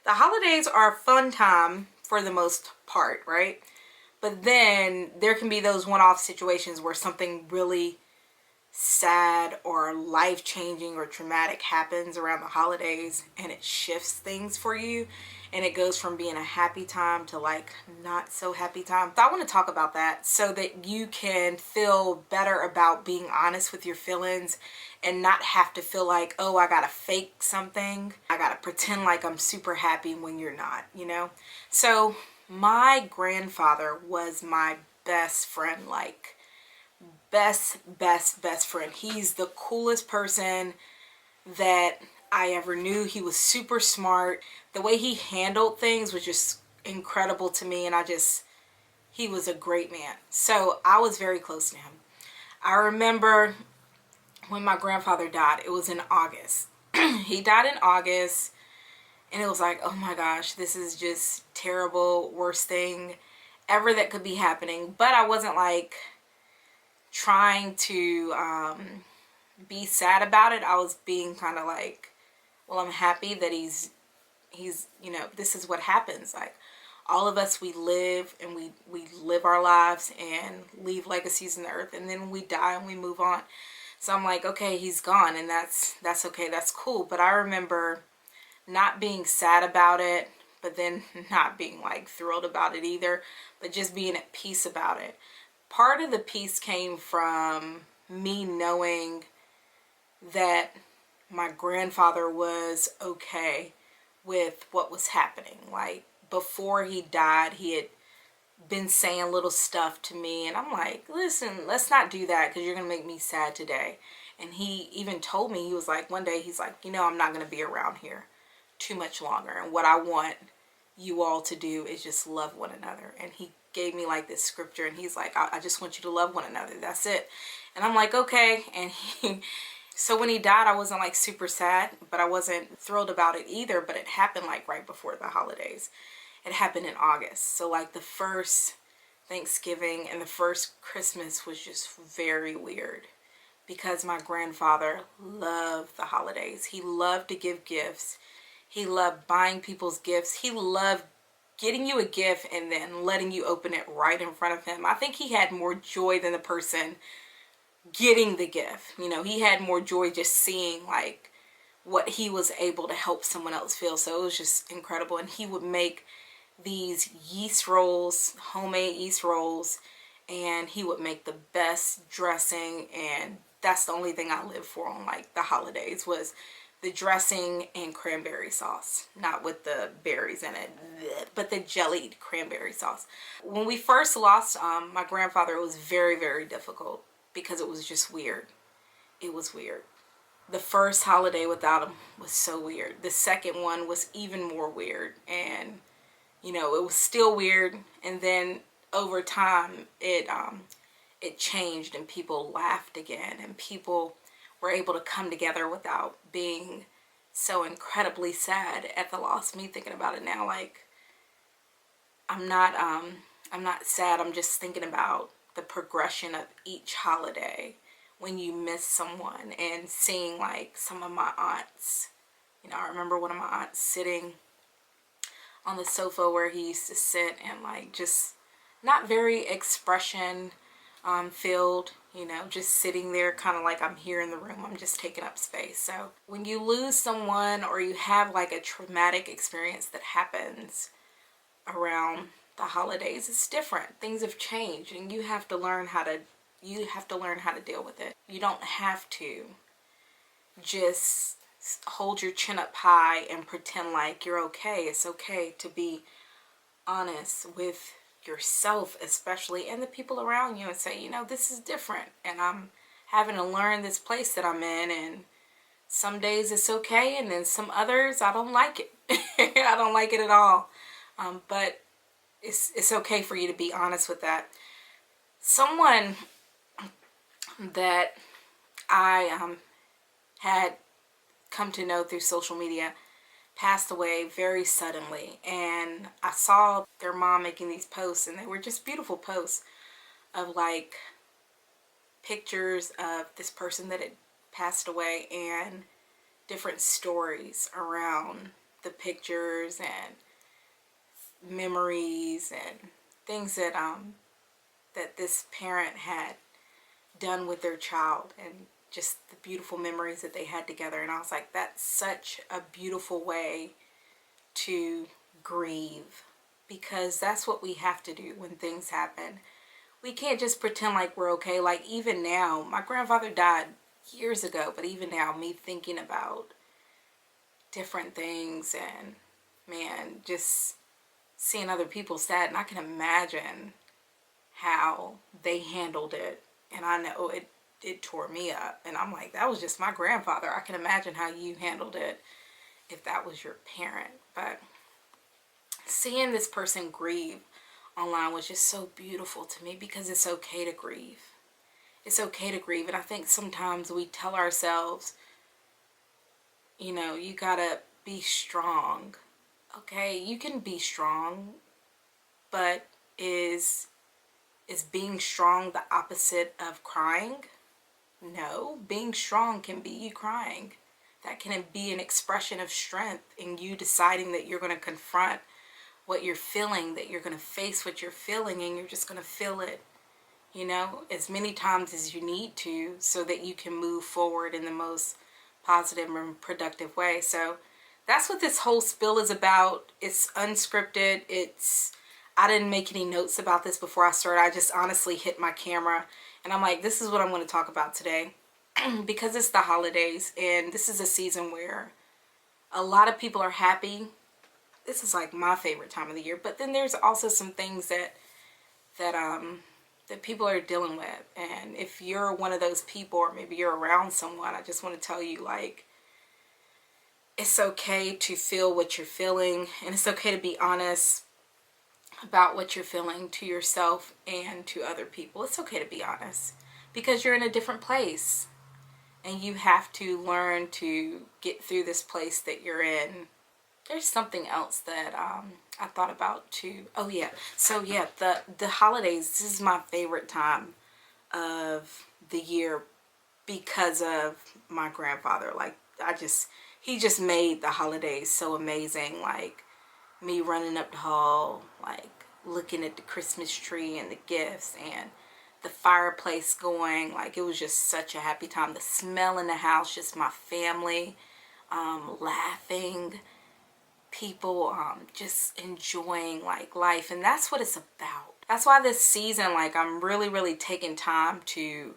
the holidays are a fun time for the most part, right? But then there can be those one-off situations where something really sad or life-changing or traumatic happens around the holidays, and it shifts things for you, and it goes from being a happy time to like not so happy time. So I want to talk about that so that you can feel better about being honest with your feelings and not have to feel like, oh, I gotta fake something, I gotta pretend like I'm super happy when you're not, you know. So my grandfather was my best friend, like best friend. He's the coolest person that I ever knew. He was super smart. The way he handled things was just incredible to me, and he was a great man. So I was very close to him. I remember when my grandfather died, it was in August. He died in August, and it was like, oh my gosh, this is just terrible, worst thing ever that could be happening. But I wasn't like trying to be sad about it. I was being kind of like, well, I'm happy that he's you know, this is what happens. Like, all of us, we live and we live our lives and leave legacies in the earth, and then we die and we move on. So I'm like, okay, he's gone, and that's okay, that's cool. But I remember not being sad about it, but then not being like thrilled about it either, but just being at peace about it. Part of the peace came from me knowing that my grandfather was okay with what was happening. Like, before he died, he had been saying little stuff to me, and I'm like, listen, let's not do that because you're gonna make me sad today. And he even told me, he was like, one day he's like, you know, I'm not gonna be around here too much longer, and what I want you all to do is just love one another. And he gave me like this scripture, and he's like, I just want you to love one another, that's it. And I'm like, okay. And so when he died, I wasn't like super sad, but I wasn't thrilled about it either. But it happened like right before the holidays. It happened in August. So like the first Thanksgiving and the first Christmas was just very weird, because my grandfather loved the holidays. He loved to give gifts. He loved buying people's gifts. He loved getting you a gift and then letting you open it right in front of him. I think he had more joy than the person getting the gift. You know, he had more joy just seeing like what he was able to help someone else feel. So it was just incredible. And he would make these yeast rolls, homemade yeast rolls, and he would make the best dressing. And that's the only thing I lived for on like the holidays, was the dressing and cranberry sauce, not with the berries in it, but the jellied cranberry sauce. When we first lost my grandfather, it was very, very difficult because it was just weird. It was weird. The first holiday without him was so weird. The second one was even more weird, and you know, it was still weird. And then over time, it changed, and people laughed again, and people were able to come together without being so incredibly sad at the loss. Me thinking about it now, like, I'm not sad. I'm just thinking about the progression of each holiday when you miss someone, and seeing like some of my aunts. You know, I remember one of my aunts sitting on the sofa where he used to sit, and like just not very expression filled, you know, just sitting there kind of like, I'm here in the room, I'm just taking up space. So when you lose someone, or you have like a traumatic experience that happens around the holidays, it's different. Things have changed, and you have to learn how to deal with it. You don't have to just hold your chin up high and pretend like you're okay. It's okay to be honest with yourself, especially, and the people around you, and say, you know, this is different, and I'm having to learn this place that I'm in, and some days it's okay, and then some others I don't like it. I don't like it at all. But it's okay for you to be honest with that. Someone that I had come to know through social media passed away very suddenly, and I saw their mom making these posts, and they were just beautiful posts of like pictures of this person that had passed away, and different stories around the pictures and memories and things that that this parent had done with their child, and just the beautiful memories that they had together. And I was like, that's such a beautiful way to grieve, because that's what we have to do when things happen. We can't just pretend like we're okay. Like, even now, my grandfather died years ago, but even now, me thinking about different things and, man, just seeing other people sad, and I can imagine how they handled it. And I know it tore me up. And I'm like, that was just my grandfather. I can imagine how you handled it if that was your parent. But seeing this person grieve online was just so beautiful to me, because it's okay to grieve. It's okay to grieve. And I think sometimes we tell ourselves, you know, you gotta be strong. Okay, you can be strong, but is being strong the opposite of crying? No, being strong can be you crying. That can be an expression of strength in you deciding that you're going to confront what you're feeling, that you're going to face what you're feeling, and you're just going to feel it, you know, as many times as you need to, so that you can move forward in the most positive and productive way. So that's what this whole spill is about. It's unscripted. I didn't make any notes about this before I started. I just honestly hit my camera and I'm like, this is what I'm going to talk about today. Because it's the holidays, and this is a season where a lot of people are happy. This is like my favorite time of the year. But then there's also some things that people are dealing with. And if you're one of those people, or maybe you're around someone, I just want to tell you, like, it's okay to feel what you're feeling, and it's okay to be honest about what you're feeling to yourself and to other people. It's okay to be honest, because you're in a different place, and you have to learn to get through this place that you're in. There's something else that I thought about too. Oh yeah, so yeah, the holidays, this is my favorite time of the year because of my grandfather. Like, he just made the holidays so amazing. Like, me running up the hall, like looking at the Christmas tree and the gifts and the fireplace going. Like, it was just such a happy time. The smell in the house, just my family laughing, people just enjoying like life. And that's what it's about. That's why this season, like, I'm really taking time to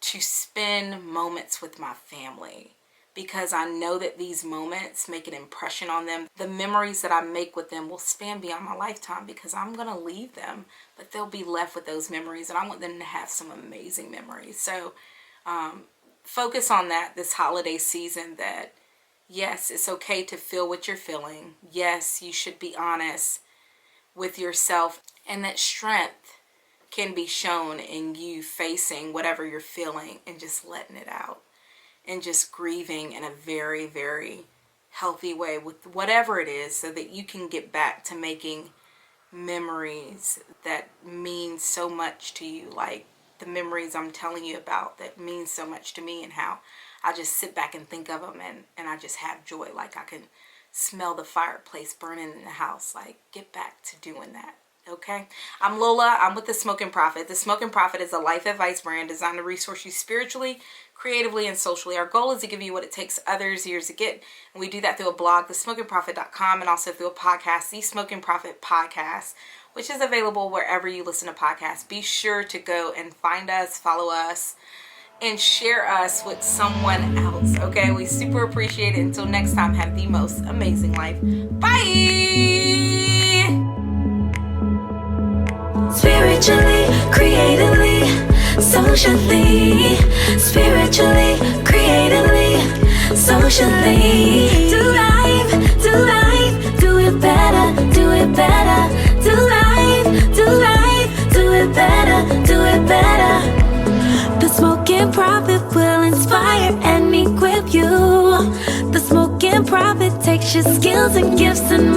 spend moments with my family, because I know that these moments make an impression on them. The memories that I make with them will span beyond my lifetime, because I'm going to leave them, but they'll be left with those memories, and I want them to have some amazing memories. So focus on that this holiday season, that yes, it's okay to feel what you're feeling. Yes, you should be honest with yourself, and that strength can be shown in you facing whatever you're feeling and just letting it out, and just grieving in a very healthy way with whatever it is, so that you can get back to making memories that mean so much to you. Like the memories I'm telling you about that mean so much to me, and how I just sit back and think of them, and I just have joy. Like, I can smell the fireplace burning in the house. Like, get back to doing that. Okay, I'm Lola. I'm with The Smoking Prophet. The Smoking Prophet is a life advice brand designed to resource you spiritually, creatively, and socially. Our goal is to give you what it takes others years to get, and we do that through a blog, thesmokingprophet.com, and also through a podcast, The Smoking Prophet Podcast, which is available wherever you listen to podcasts. Be sure to go and find us, follow us, and share us with someone else. Okay, we super appreciate it. Until next time, have the most amazing life. Bye. Spiritually, creatively, socially. Spiritually, creatively, socially. Do life, do it better, do it better. Do life, do it better, do it better. The Smoking Prophet will inspire and equip you. The Smoking Prophet takes your skills and gifts and